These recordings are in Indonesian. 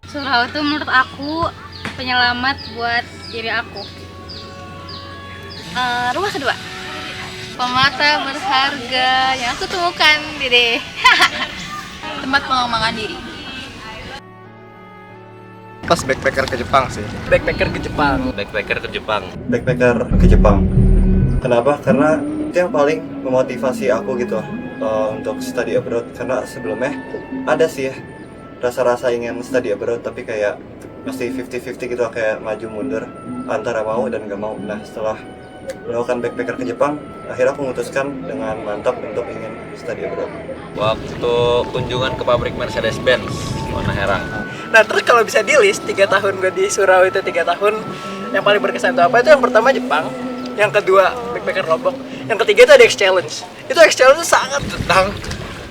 Surau itu menurut aku penyelamat buat diri aku. Rumah kedua, Pemata berharga yang aku temukan, Dede. tempat pengembangan diri. Pas backpacker ke Jepang sih. Backpacker ke Jepang. Backpacker ke Jepang. Backpacker ke Jepang. Kenapa? Karena itu yang paling memotivasi aku gitu untuk study abroad. Karena sebelumnya ada sih ya rasa-rasa ingin study abroad, tapi kayak masih 50-50 gitu, kayak maju mundur antara mau dan gak mau. Nah, setelah melakukan backpacker ke Jepang, akhirnya aku memutuskan dengan mantap untuk ingin study abroad. Waktu kunjungan ke pabrik Mercedes-Benz warna Herang. Nah terus kalau bisa di list 3 tahun gue di Surau itu 3 tahun yang paling berkesan itu apa? Itu yang pertama Jepang, yang kedua backpacker Lombok, yang ketiga itu ada X Challenge. Itu X Challenge itu sangat tentang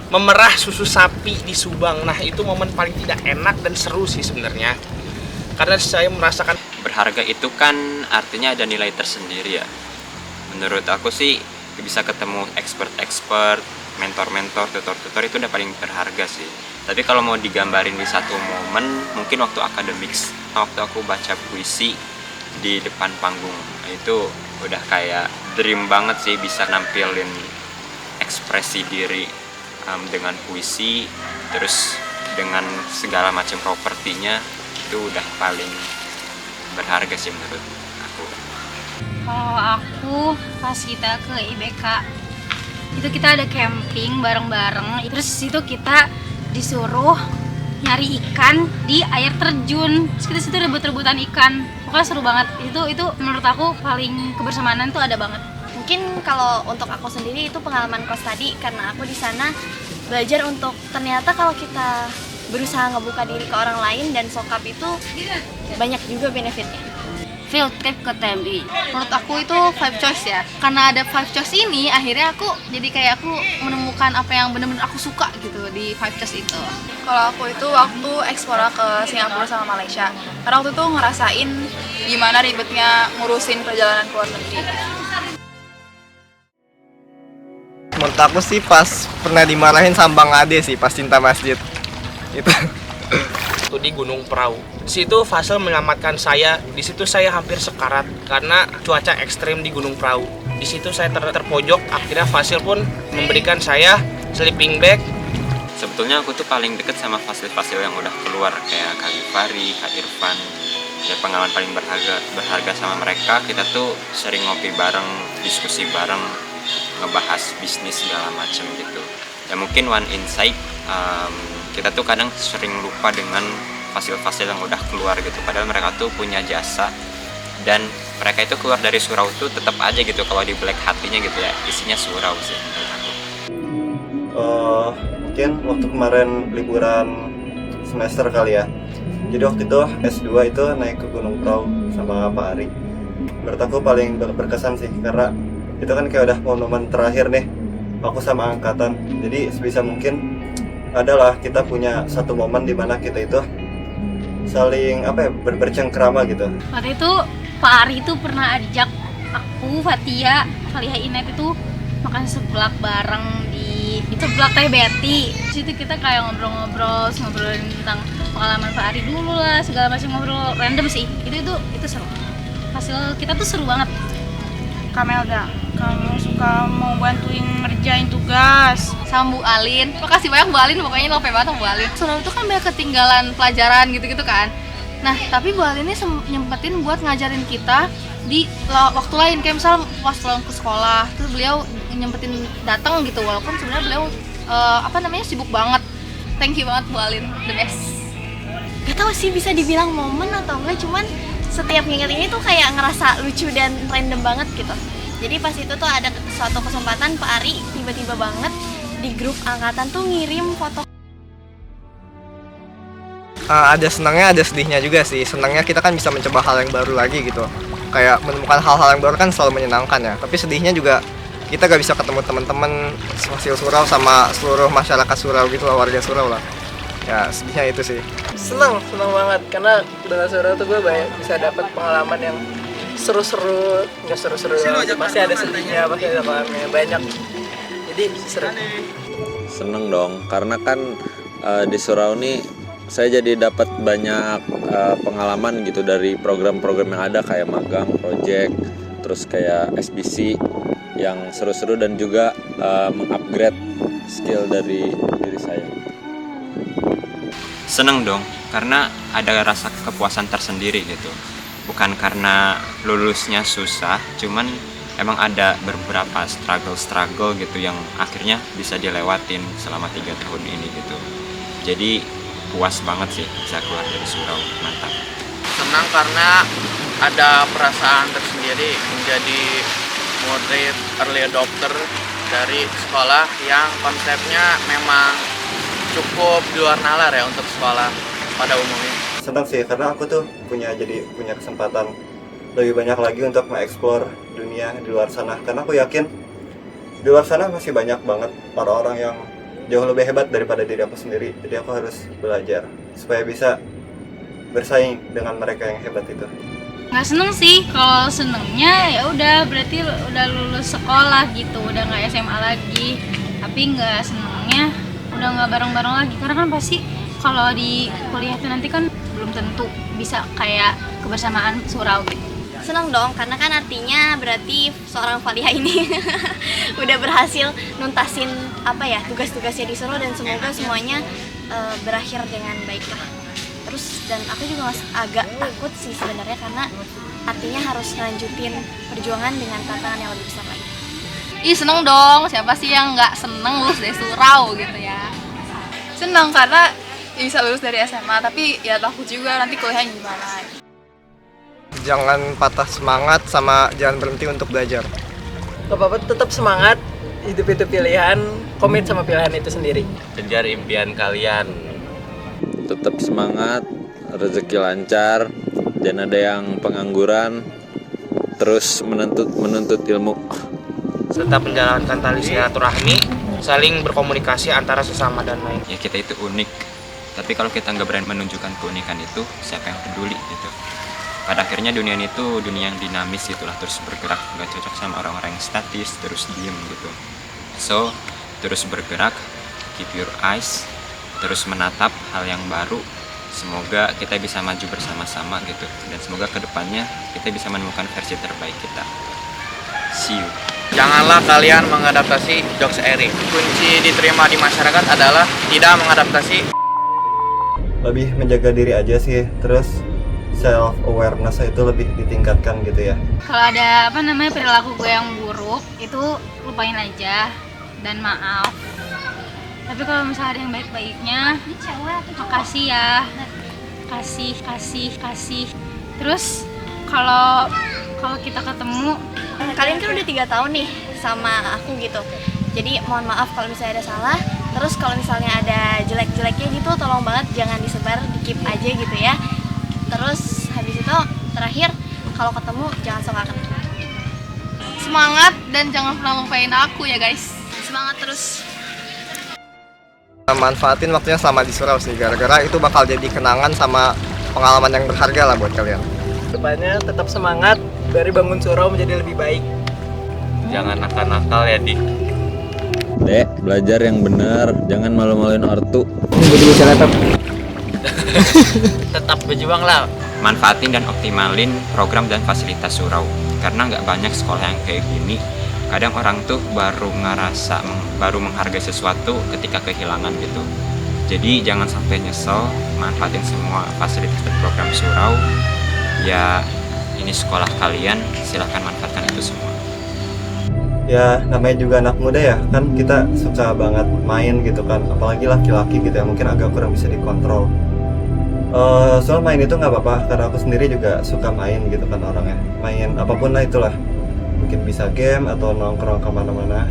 memerah susu sapi di Subang. Nah itu momen paling tidak enak dan seru sih sebenarnya, karena saya merasakan berharga itu kan artinya ada nilai tersendiri ya. Menurut aku sih bisa ketemu expert-expert, mentor-mentor, tutor-tutor itu udah paling berharga sih. Tapi kalau mau digambarin di satu momen, mungkin waktu akademiks, waktu aku baca puisi di depan panggung, itu udah kayak dream banget sih, bisa nampilin ekspresi diri dengan puisi, terus dengan segala macam propertinya, itu udah paling berharga sih menurut aku. Kalau aku pas kita ke IBK itu kita ada camping bareng-bareng. Terus situ kita disuruh nyari ikan di air terjun. Terus kita situ rebut-rebutan ikan. Pokoknya seru banget. Itu menurut aku paling kebersamaan tuh ada banget. Mungkin kalau untuk aku sendiri itu pengalaman kos tadi, karena aku di sana belajar untuk ternyata kalau kita berusaha ngebuka diri ke orang lain dan sokap itu banyak juga benefitnya. Field trip ke TMI. Menurut aku itu 5 choice ya. Karena ada 5 choice ini, akhirnya aku jadi kayak aku menemukan apa yang benar-benar aku suka gitu di 5 choice itu. Kalau aku itu waktu eksplor ke Singapura sama Malaysia, karena waktu itu ngerasain gimana ribetnya ngurusin perjalanan ke luar negeri. Menurut aku sih pas pernah dimarahin sama Bang Ade sih pas cinta masjid. Itu. itu di Gunung Prau. Di situ Fasil menyelamatkan saya. Di situ saya hampir sekarat karena cuaca ekstrim di Gunung Prau. Di situ saya terpojok. Akhirnya Fasil pun memberikan saya sleeping bag. Sebetulnya aku tuh paling deket sama fasil-fasil yang udah keluar, kayak Kak Gifari, Kak Irfan. Ya pengalaman paling berharga sama mereka. Kita tuh sering ngopi bareng, diskusi bareng, ngebahas bisnis segala macem gitu. Ya mungkin one insight, kita tuh kadang sering lupa dengan fasil-fasil yang udah keluar gitu, padahal mereka tuh punya jasa dan mereka itu keluar dari surau tuh tetap aja gitu, kalau di black hatinya gitu ya, isinya surau sih menurut aku. Mungkin waktu kemarin liburan semester kali ya, jadi waktu itu S2 itu naik ke Gunung Prau sama Pak Ari. Menurut aku paling berkesan sih, karena itu kan kayak udah momen terakhir nih aku sama angkatan, jadi sebisa mungkin adalah kita punya satu momen di mana kita itu saling bercengkrama gitu. Waktu itu Pak Ari itu pernah ajak aku, Fatia, Falihah Inet itu makan seblak bareng di seblak Teh Betty. Di situ kita kayak ngobrolin tentang pengalaman Pak Ari dulu lah, segala macam, ngobrol random sih. Itu seru. Hasil kita tuh seru banget. Kamelda, kamu suka mau bantuin ngerjain tugas Sama Bu Alin, makasih banyak Bu Alin, pokoknya lope banget sama Bu Alin. Surau itu kan banyak ketinggalan pelajaran gitu-gitu kan. Nah, tapi Bu Alin ini nyempetin buat ngajarin kita di waktu lain, kayak misal pas pulang ke sekolah, terus beliau nyempetin datang gitu, walaupun sebenarnya beliau sibuk banget. Thank you banget Bu Alin, the best. Gak tau sih bisa dibilang momen atau enggak, cuman setiap nginget ini tuh kayak ngerasa lucu dan random banget gitu. Jadi pas itu tuh ada suatu kesempatan Pak Ari tiba-tiba banget di grup angkatan tuh ngirim foto. Ada senangnya, ada sedihnya juga sih. Senangnya kita kan bisa mencoba hal yang baru lagi gitu. Kayak menemukan hal-hal yang baru kan selalu menyenangkan ya. Tapi sedihnya juga kita gak bisa ketemu teman-teman hasil surau sama seluruh masyarakat surau gitu lah, warga surau lah. Ya sedihnya itu sih. Senang banget karena dengan Surau tuh gue bisa dapat pengalaman yang seru-seru, nggak seru-seru doang, pasti ada sedihnya, pasti ada kelamnya banyak, jadi seru. Seneng dong, karena kan di Surau nih saya jadi dapat banyak pengalaman gitu dari program-program yang ada kayak magang, project, terus kayak SBC yang seru-seru dan juga mengupgrade skill dari diri saya. Seneng dong, karena ada rasa kepuasan tersendiri gitu. Bukan karena lulusnya susah, cuman emang ada beberapa struggle gitu yang akhirnya bisa dilewatin selama 3 tahun ini gitu. Jadi puas banget sih bisa keluar dari surau, mantap. Senang karena ada perasaan tersendiri menjadi murid early adopter dari sekolah yang konsepnya memang cukup di luar nalar ya untuk sekolah pada umumnya. Senang sih karena aku tuh punya kesempatan lebih banyak lagi untuk mengeksplor dunia di luar sana, karena aku yakin di luar sana masih banyak banget orang-orang yang jauh lebih hebat daripada diri aku sendiri. Jadi aku harus belajar supaya bisa bersaing dengan mereka yang hebat itu. Nggak seneng sih, kalau senengnya ya udah berarti udah lulus sekolah gitu, udah nggak SMA lagi. Tapi nggak senengnya udah nggak bareng-bareng lagi, karena kan pasti kalau di kuliah itu nanti kan belum tentu bisa kayak kebersamaan surau gitu. Senang dong, karena kan artinya berarti seorang Valia ini udah berhasil nuntasin tugas-tugasnya di surau, dan semoga semuanya berakhir dengan baik lah. Terus dan aku juga agak takut sih sebenarnya, karena artinya harus lanjutin perjuangan dengan tantangan yang lebih besar lagi. Ih seneng dong, siapa sih yang nggak seneng lulus dari surau gitu ya. Senang karena bisa lulus dari SMA, tapi ya takut juga nanti kuliahnya gimana. Jangan patah semangat sama jangan berhenti untuk belajar. Gak apa-apa, tetap semangat, hidup itu pilihan, komit sama pilihan itu sendiri. Kejar impian kalian. Tetap semangat, rezeki lancar, jangan ada yang pengangguran, terus menuntut ilmu. Tetap menjalankan tali silaturahmi, saling berkomunikasi antara sesama dan lain. Ya kita itu unik, tapi kalau kita nggak berani menunjukkan keunikan itu, siapa yang peduli gitu. Pada akhirnya dunia ini tuh dunia yang dinamis itulah, terus bergerak, nggak cocok sama orang-orang yang statis, terus diem gitu. So, terus bergerak, keep your eyes, terus menatap hal yang baru. Semoga kita bisa maju bersama-sama gitu, dan semoga kedepannya kita bisa menemukan versi terbaik kita. See you. Janganlah kalian mengadaptasi jokes Eric. Kunci diterima di masyarakat adalah tidak mengadaptasi. Lebih menjaga diri aja sih, terus self awareness itu lebih ditingkatkan gitu ya. Kalau ada perilaku gue yang buruk, itu lupain aja dan maaf. Tapi kalau misalnya ada yang baik-baiknya, makasih ya, kasih. Terus kalau kita ketemu, Kalian kan udah 3 tahun nih sama aku gitu, jadi mohon maaf kalau misalnya ada salah. Terus kalau misalnya ada jelek-jeleknya gitu, tolong banget jangan disebar, di-keep aja gitu ya. Terus habis itu terakhir, kalau ketemu jangan songkakan. Semangat dan jangan pernah lupain aku ya guys. Semangat terus. Manfaatin waktunya selama di surau sih, gara-gara itu bakal jadi kenangan sama pengalaman yang berharga lah buat kalian. Depannya tetap semangat, dari bangun surau menjadi lebih baik. Jangan nakal-nakal ya, Dik. Dek, belajar yang benar, jangan malu-maluin ortu. Jadi bisa laptop. Tetap berjuang lah. Manfaatin dan optimalin program dan fasilitas surau, karena nggak banyak sekolah yang kayak gini. Kadang orang tuh baru menghargai sesuatu ketika kehilangan gitu. Jadi jangan sampai nyesel, manfaatin semua fasilitas dan program surau. Ya ini sekolah kalian, silahkan manfaatkan itu semua. Ya namanya juga anak muda ya, kan kita suka banget main gitu kan, apalagi laki-laki gitu ya, mungkin agak kurang bisa dikontrol. Soal main itu nggak apa-apa, karena aku sendiri juga suka main gitu kan orangnya, main apapun lah itulah, mungkin bisa game atau nongkrong kemana-mana.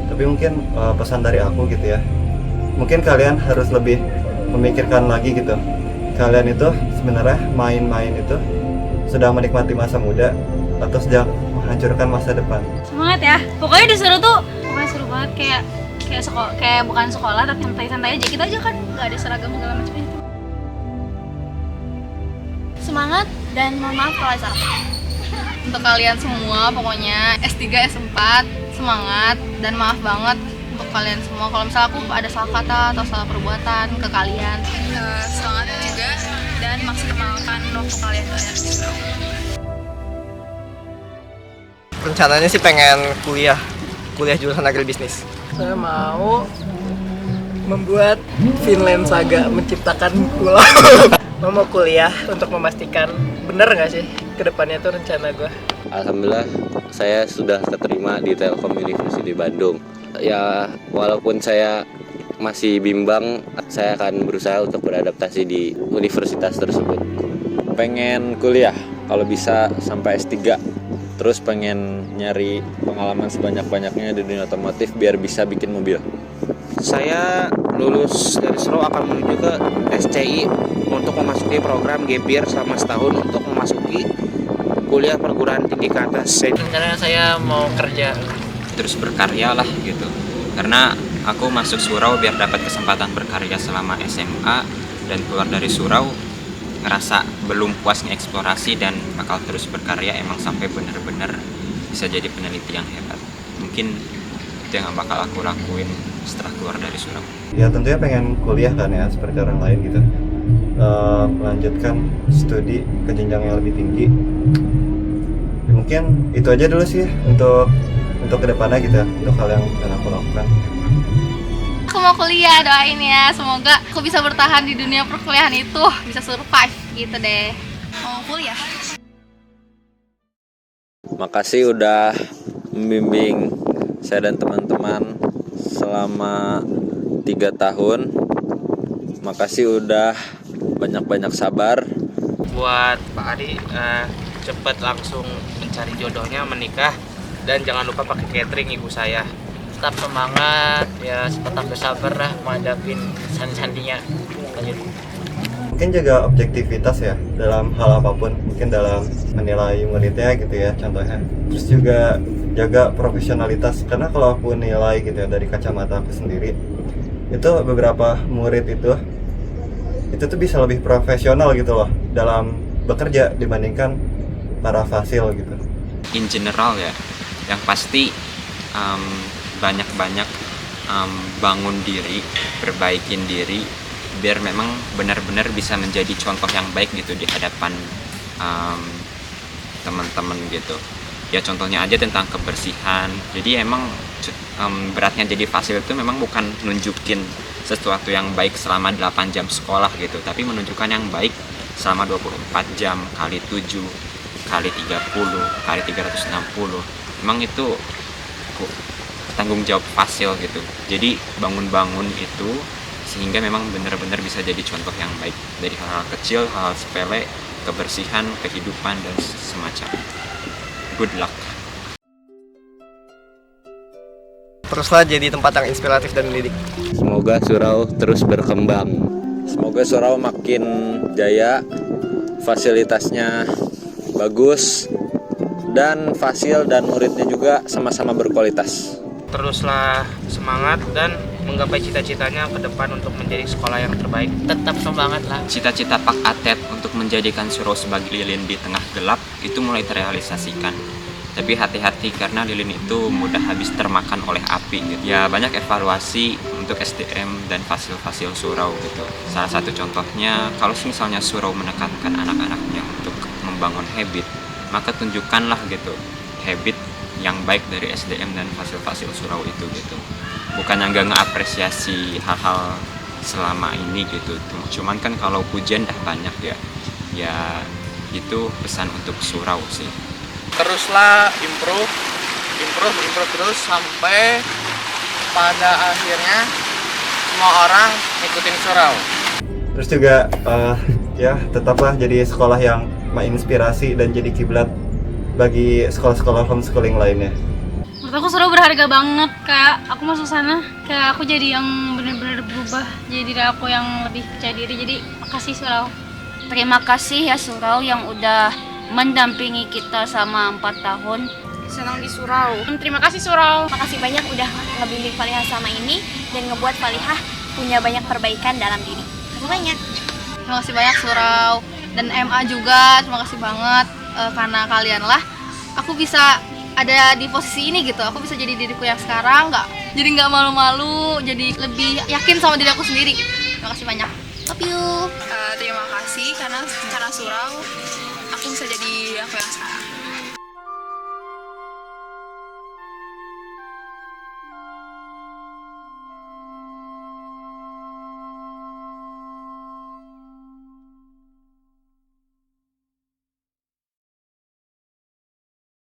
Tapi mungkin pesan dari aku gitu ya, mungkin kalian harus lebih memikirkan lagi gitu, kalian itu sebenarnya main-main itu sedang menikmati masa muda atau sedang menghancurkan masa depan. semangat ya. Pokoknya di surau tuh pokoknya seru banget, kayak bukan sekolah tapi santai-santai aja. Kita aja kan nggak ada seragam segala macam itu. Semangat dan mohon maaf kalau salah. Untuk kalian semua pokoknya S3, S4 semangat dan maaf banget untuk kalian semua. Kalau misalnya aku ada salah kata atau salah perbuatan ke kalian, Semangat juga dan maksimalkan waktu kalian tuh ada di surau. Rencananya sih pengen kuliah jurusan agribisnis. Saya mau membuat Vinland Saga, menciptakan pulau. Mau kuliah untuk memastikan bener nggak sih kedepannya tuh rencana gue. Alhamdulillah saya sudah keterima di Telkom University Bandung. Ya walaupun saya masih bimbang, saya akan berusaha untuk beradaptasi di universitas tersebut. Pengen kuliah, kalau bisa sampai S3. Terus pengen nyari pengalaman sebanyak-banyaknya di dunia otomotif biar bisa bikin mobil. Saya lulus dari Surau akan menuju ke SCI untuk memasuki program gap year selama setahun untuk memasuki kuliah perguruan tinggi ke atas. Rencananya saya mau kerja. Terus berkarya lah gitu, karena aku masuk Surau biar dapat kesempatan berkarya selama SMA, dan keluar dari Surau ngerasa belum puas ngeksplorasi dan bakal terus berkarya emang sampai bener-bener bisa jadi peneliti yang hebat. Mungkin itu yang bakal aku lakuin setelah keluar dari Surau. Ya tentunya pengen kuliah kan ya, seperti orang lain gitu. Melanjutkan studi ke jenjang yang lebih tinggi. Mungkin itu aja dulu sih untuk kedepannya gitu ya, untuk hal yang akan aku lakukan. aku mau kuliah, doain ya, semoga aku bisa bertahan di dunia perkuliahan itu, bisa survive gitu deh. Mau kuliah. Makasih udah membimbing saya dan teman-teman selama 3 tahun. Makasih udah banyak-banyak sabar. Buat Pak Adi, cepet langsung mencari jodohnya, menikah, dan jangan lupa pakai catering ibu saya. Tetap semangat, ya tetap bersabar lah menghadapin sandi-sandinya. Lanjut. Mungkin jaga objektivitas ya dalam hal apapun, mungkin dalam menilai muridnya gitu ya contohnya. Terus juga jaga profesionalitas, karena kalau aku nilai gitu ya dari kacamata aku sendiri, itu beberapa murid itu tuh bisa lebih profesional gitu loh dalam bekerja dibandingkan para fasil gitu. In general ya, yang pasti banyak-banyak bangun diri, perbaikin diri, biar memang benar-benar bisa menjadi contoh yang baik gitu di hadapan teman-teman gitu. Ya contohnya aja tentang kebersihan. Jadi emang beratnya jadi fasil itu memang bukan nunjukin sesuatu yang baik selama 8 jam sekolah gitu, tapi menunjukkan yang baik selama 24 jam kali 7 kali 30 kali 360. Memang itu tanggung jawab fasil gitu. Jadi bangun-bangun itu sehingga memang benar-benar bisa jadi contoh yang baik dari hal-hal kecil, hal-hal sepele, kebersihan, kehidupan, dan semacam. Good luck. Teruslah jadi tempat yang inspiratif dan mendidik. Semoga Surau terus berkembang. Semoga Surau makin jaya, fasilitasnya bagus, dan fasil dan muridnya juga sama-sama berkualitas. Teruslah semangat dan menggapai cita-citanya ke depan untuk menjadi sekolah yang terbaik. Tetap semangat lah. Cita-cita Pak Atet untuk menjadikan Surau sebagai lilin di tengah gelap itu mulai terrealisasikan. Tapi hati-hati karena lilin itu mudah habis termakan oleh api gitu. Ya banyak evaluasi untuk SDM dan fasil-fasil Surau gitu. Salah satu contohnya, kalau misalnya Surau menekankan anak-anaknya untuk membangun habit, maka tunjukkanlah gitu habit yang baik dari SDM dan fasil-fasil Surau itu gitu. Bukan yang gak ngeapresiasi hal-hal selama ini gitu. Cuman kan kalau pujian dah banyak ya. Ya itu pesan untuk Surau sih. Teruslah improve terus sampai pada akhirnya semua orang ikutin Surau. Terus juga ya tetaplah jadi sekolah yang menginspirasi dan jadi kiblat bagi sekolah-sekolah homeschooling lainnya. Menurut aku Surau berharga banget, Kak. Aku masuk sana kayak aku jadi yang benar-benar berubah, jadi diri aku yang lebih percaya diri. Jadi makasih Surau. Terima kasih ya Surau yang udah mendampingi kita selama 4 tahun. Senang di Surau. Terima kasih Surau. Makasih banyak udah ngebimbing Falihah sama ini dan ngebuat Falihah punya banyak perbaikan dalam diri. Terima banyak. Terima kasih banyak Surau dan MA juga, terima kasih banget karena kalianlah aku bisa ada di posisi ini gitu. Aku bisa jadi diriku yang sekarang, nggak jadi nggak malu-malu, jadi lebih yakin sama diri aku sendiri gitu. Terima kasih banyak, love you. Terima kasih karena surau aku bisa jadi aku yang sekarang.